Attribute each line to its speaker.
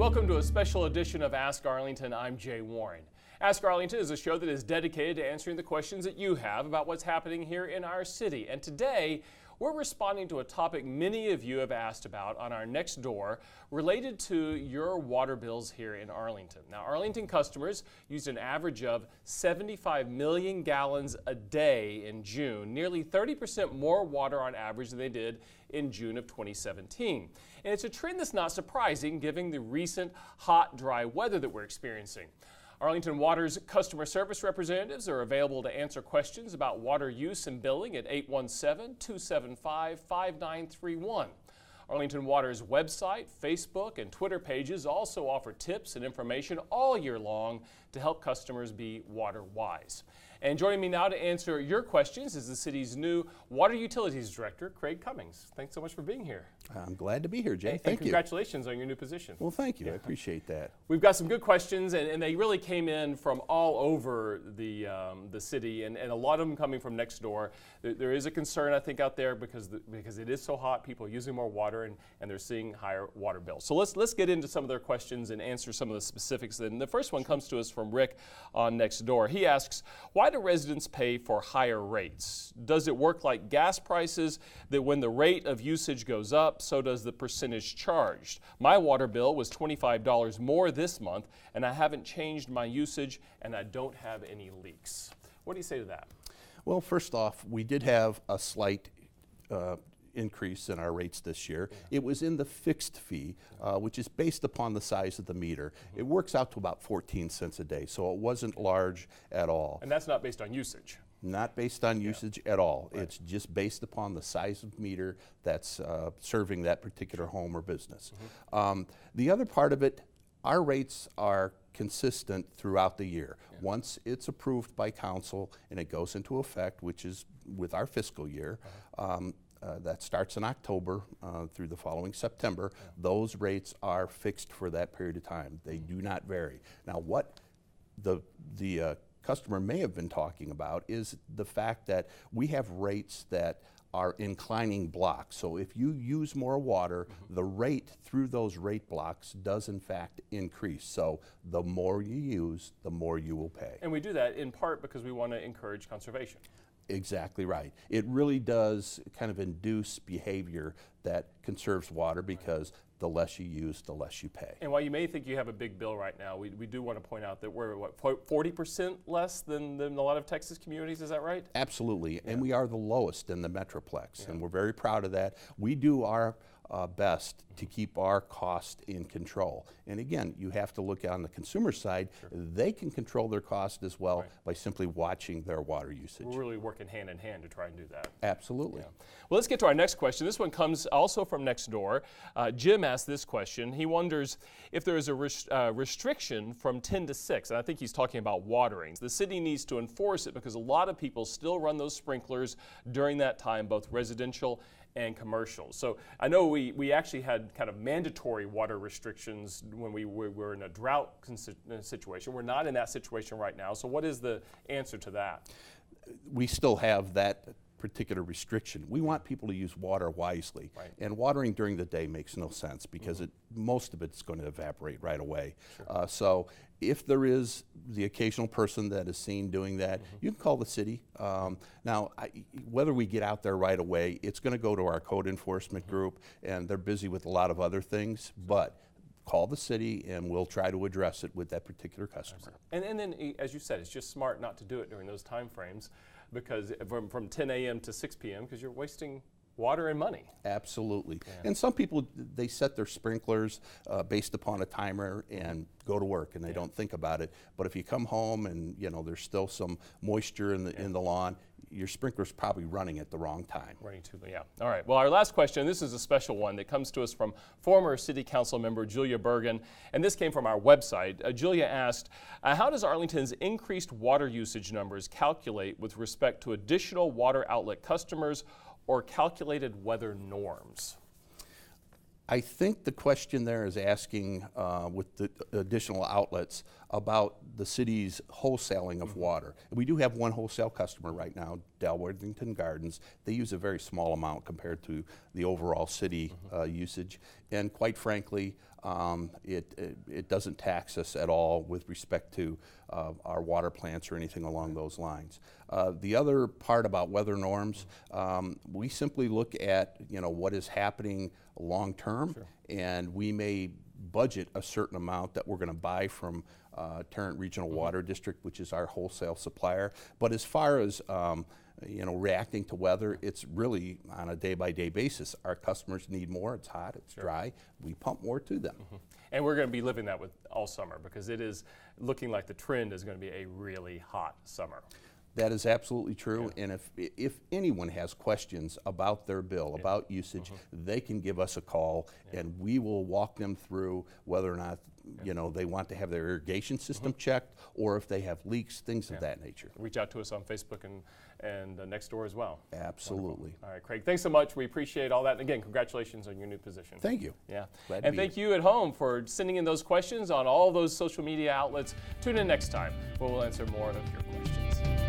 Speaker 1: Welcome to a special edition of Ask Arlington. I'm Jay Warren. Ask Arlington is a show that is dedicated to answering the questions that you have about what's happening here in our city. And today, we're responding to a topic many of you have asked about on our next door related to your water bills here in Arlington. Now, Arlington customers used an average of 75 million gallons a day in June, nearly 30% more water on average than they did in June of 2017. And it's a trend that's not surprising given the recent hot, dry weather that we're experiencing. Arlington Water's customer service representatives are available to answer questions about water use and billing at 817-275-5931. Arlington Water's website, Facebook, and Twitter pages also offer tips and information all year long to help customers be water wise. And joining me now to answer your questions is the city's new Water Utilities Director, Craig Cummings. Thanks so much for being here.
Speaker 2: I'm glad to be here, Jay. Thank you.
Speaker 1: Congratulations on your new position.
Speaker 2: Well, thank you. I appreciate that.
Speaker 1: We've got some good questions, and they really came in from all over the city, and a lot of them coming from next door. There is a concern, I think, out there because it is so hot, people are using more water, and they're seeing higher water bills. So let's get into some of their questions and answer some of the specifics. And the first one comes to us from Rick on next door. He asks, why do residents pay for higher rates? Does it work like gas prices that when the rate of usage goes up, so does the percentage charged? My water bill was $25 more this month, and I haven't changed my usage, and I don't have any leaks. What do you say to that?
Speaker 2: Well, first off, we did have a slight increase in our rates this year. It was in the fixed fee, which is based upon the size of the meter. It works out to about 14 cents a day, so it wasn't large at all.
Speaker 1: And that's not based on usage?
Speaker 2: Not based on usage at all. Right. It's just based upon the size of meter that's serving that particular home or business. The other part of it, our rates are consistent throughout the year. Once it's approved by council and it goes into effect, which is with our fiscal year, that starts in October through the following September, those rates are fixed for that period of time. They do not vary. Now, what the customer may have been talking about is the fact that we have rates that are inclining blocks. So if you use more water, the rate through those rate blocks does in fact increase. So the more you use, the more you will pay.
Speaker 1: And we do that in part because we want to encourage conservation.
Speaker 2: Exactly right. It really does kind of induce behavior that conserves water because the less you use, the less you pay.
Speaker 1: And while you may think you have a big bill right now, we do want to point out that we're, 40% less than a lot of Texas communities, is that right?
Speaker 2: Absolutely, and we are the lowest in the Metroplex, and we're very proud of that. We do our best to keep our cost in control. And again, you have to look on the consumer side. They can control their cost as well by simply watching their water usage.
Speaker 1: We're really working hand in hand to try and do that.
Speaker 2: Absolutely.
Speaker 1: Well, let's get to our next question. This one comes also from next door. Jim asked this question. He wonders if there is a restriction from 10 to 6, and I think he's talking about watering. The city needs to enforce it because a lot of people still run those sprinklers during that time, both residential and commercial. So I know we actually had kind of mandatory water restrictions when we were in a drought situation. We're not in that situation right now. So what is the answer to that?
Speaker 2: We still have that particular restriction. We want people to use water wisely. And watering during the day makes no sense because most of it's going to evaporate right away. So if there is the occasional person that is seen doing that, you can call the city. Now, whether we get out there right away, it's going to go to our code enforcement group, and they're busy with a lot of other things, but call the city and we'll try to address it with that particular customer. And
Speaker 1: then, as you said, it's just smart not to do it during those time frames because from 10 a.m. to 6 p.m. because you're wasting water and money.
Speaker 2: Absolutely. And some people, they set their sprinklers based upon a timer and go to work and they don't think about it. But if you come home and there's still some moisture in the lawn, your sprinkler's probably running at the wrong time.
Speaker 1: All right. Well, our last question, this is a special one that comes to us from former City Council member Julia Bergen, and this came from our website. Julia asked, how does Arlington's increased water usage numbers calculate with respect to additional water outlet customers or calculated weather norms?
Speaker 2: I think the question there is asking with the additional outlets about the city's wholesaling of water. We do have one wholesale customer right now, Arlington Gardens, they use a very small amount compared to the overall city usage. And quite frankly, it doesn't tax us at all with respect to our water plants or anything along those lines. The other part about weather norms, we simply look at what is happening long term, and we may budget a certain amount that we're going to buy from Tarrant Regional Water District, which is our wholesale supplier. But as far as reacting to weather, it's really on a day-by-day basis. Our customers need more. It's hot, it's dry. We pump more to them.
Speaker 1: And we're going to be living that with all summer, because it is looking like the trend is going to be a really hot summer.
Speaker 2: That is absolutely true. And if anyone has questions about their bill, about usage, they can give us a call, and we will walk them through whether or not they want to have their irrigation system checked, or if they have leaks, things of that nature.
Speaker 1: Reach out to us on Facebook and next door as well.
Speaker 2: Absolutely.
Speaker 1: Wonderful. All right, Craig, thanks so much. We appreciate all that. And again, congratulations on your new position.
Speaker 2: Thank you.
Speaker 1: Yeah.
Speaker 2: Glad
Speaker 1: and thank you at home for sending in those questions on all those social media outlets. Tune in next time where we'll answer more of your questions.